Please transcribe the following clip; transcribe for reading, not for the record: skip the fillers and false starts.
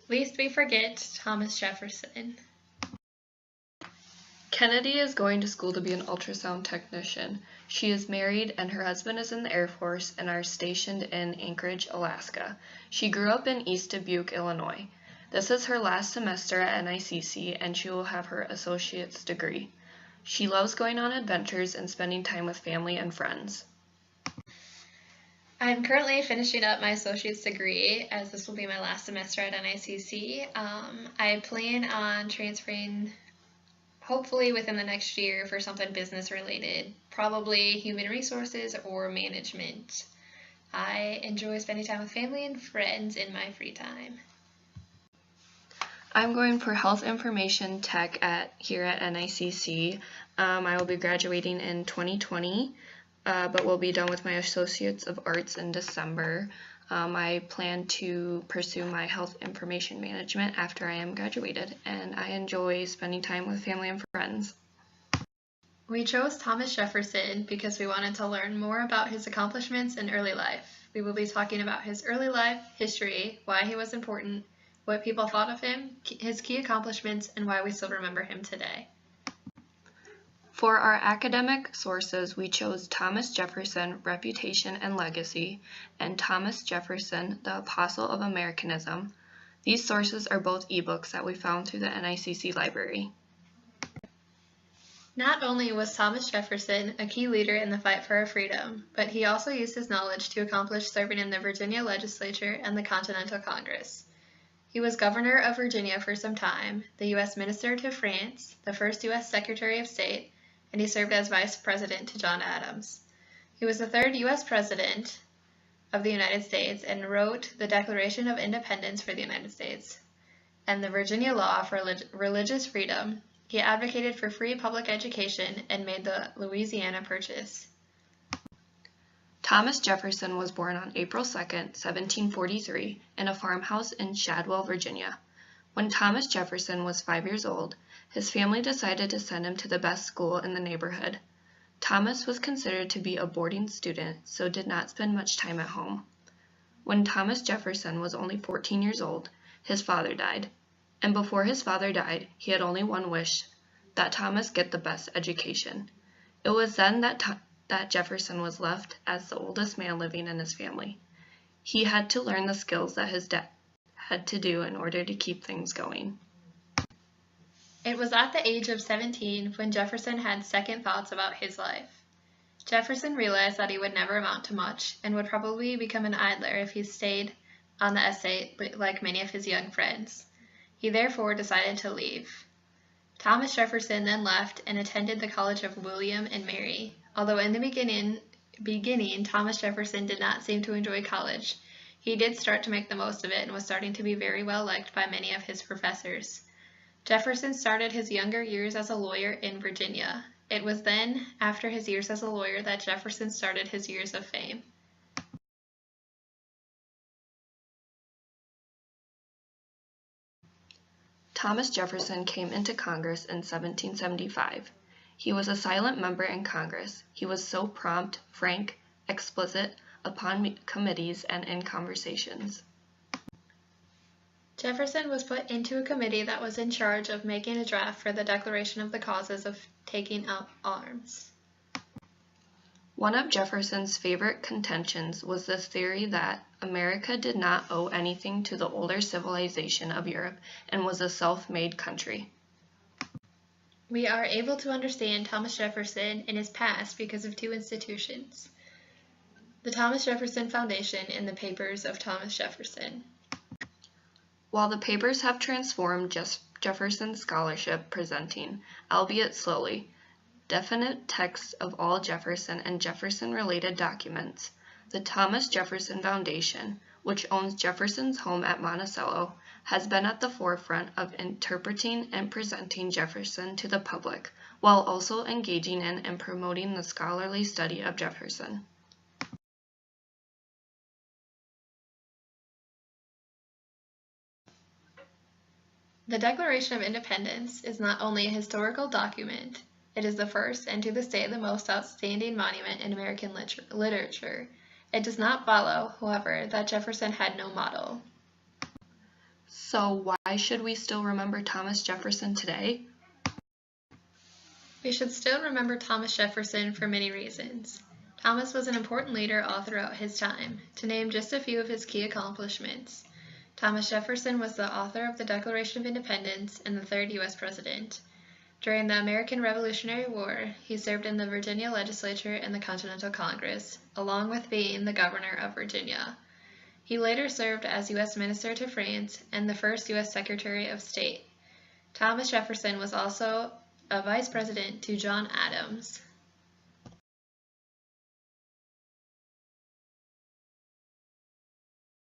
Least we forget Thomas Jefferson. Kennedy is going to school to be an ultrasound technician. She is married and her husband is in the Air Force and are stationed in Anchorage, Alaska. She grew up in East Dubuque, Illinois. This is her last semester at NICC and she will have her associate's degree. She loves going on adventures and spending time with family and friends. I'm currently finishing up my associate's degree, as this will be my last semester at NICC. I plan on transferring hopefully within the next year for something business related, probably human resources or management. I enjoy spending time with family and friends in my free time. I'm going for health information tech here at NICC. I will be graduating in 2020. But will be done with my Associates of Arts in December. I plan to pursue my health information management after I am graduated, and I enjoy spending time with family and friends. We chose Thomas Jefferson because we wanted to learn more about his accomplishments in early life. We will be talking about his early life, history, why he was important, what people thought of him, his key accomplishments, and why we still remember him today. For our academic sources, we chose Thomas Jefferson, Reputation and Legacy, and Thomas Jefferson, The Apostle of Americanism. These sources are both ebooks that we found through the NICC library. Not only was Thomas Jefferson a key leader in the fight for our freedom, but he also used his knowledge to accomplish serving in the Virginia legislature and the Continental Congress. He was governor of Virginia for some time, the U.S. minister to France, the first U.S. Secretary of State, and he served as vice president to John Adams. He was the third U.S. president of the United States and wrote the Declaration of Independence for the United States and the Virginia Law for Religious Freedom. He advocated for free public education and made the Louisiana Purchase. Thomas Jefferson was born on April 2, 1743, in a farmhouse in Shadwell, Virginia. When Thomas Jefferson was 5 years old, his family decided to send him to the best school in the neighborhood. Thomas was considered to be a boarding student, so did not spend much time at home. When Thomas Jefferson was only 14 years old, his father died. And before his father died, he had only one wish, that Thomas get the best education. It was then that Jefferson was left as the oldest man living in his family. He had to learn the skills that his dad had to do in order to keep things going. It was at the age of 17 when Jefferson had second thoughts about his life. Jefferson realized that he would never amount to much and would probably become an idler if he stayed on the estate like many of his young friends. He therefore decided to leave. Thomas Jefferson then left and attended the College of William and Mary. Although in the beginning, Thomas Jefferson did not seem to enjoy college, he did start to make the most of it and was starting to be very well liked by many of his professors. Jefferson started his younger years as a lawyer in Virginia. It was then, after his years as a lawyer, that Jefferson started his years of fame. Thomas Jefferson came into Congress in 1775. He was a silent member in Congress. He was so prompt, frank, explicit upon committees and in conversations. Jefferson was put into a committee that was in charge of making a draft for the Declaration of the Causes of Taking Up Arms. One of Jefferson's favorite contentions was the theory that America did not owe anything to the older civilization of Europe and was a self-made country. We are able to understand Thomas Jefferson and his past because of two institutions: the Thomas Jefferson Foundation and the Papers of Thomas Jefferson. While the papers have transformed Jefferson's scholarship, presenting, albeit slowly, definite texts of all Jefferson and Jefferson-related documents, the Thomas Jefferson Foundation, which owns Jefferson's home at Monticello, has been at the forefront of interpreting and presenting Jefferson to the public, while also engaging in and promoting the scholarly study of Jefferson. The Declaration of Independence is not only a historical document, it is the first and to this day the most outstanding monument in American literature. It does not follow, however, that Jefferson had no model. So why should we still remember Thomas Jefferson today? We should still remember Thomas Jefferson for many reasons. Thomas was an important leader all throughout his time. To name just a few of his key accomplishments, Thomas Jefferson was the author of the Declaration of Independence and the third U.S. president. During the American Revolutionary War, he served in the Virginia legislature and the Continental Congress, along with being the governor of Virginia. He later served as U.S. Minister to France and the first U.S. Secretary of State. Thomas Jefferson was also a vice president to John Adams.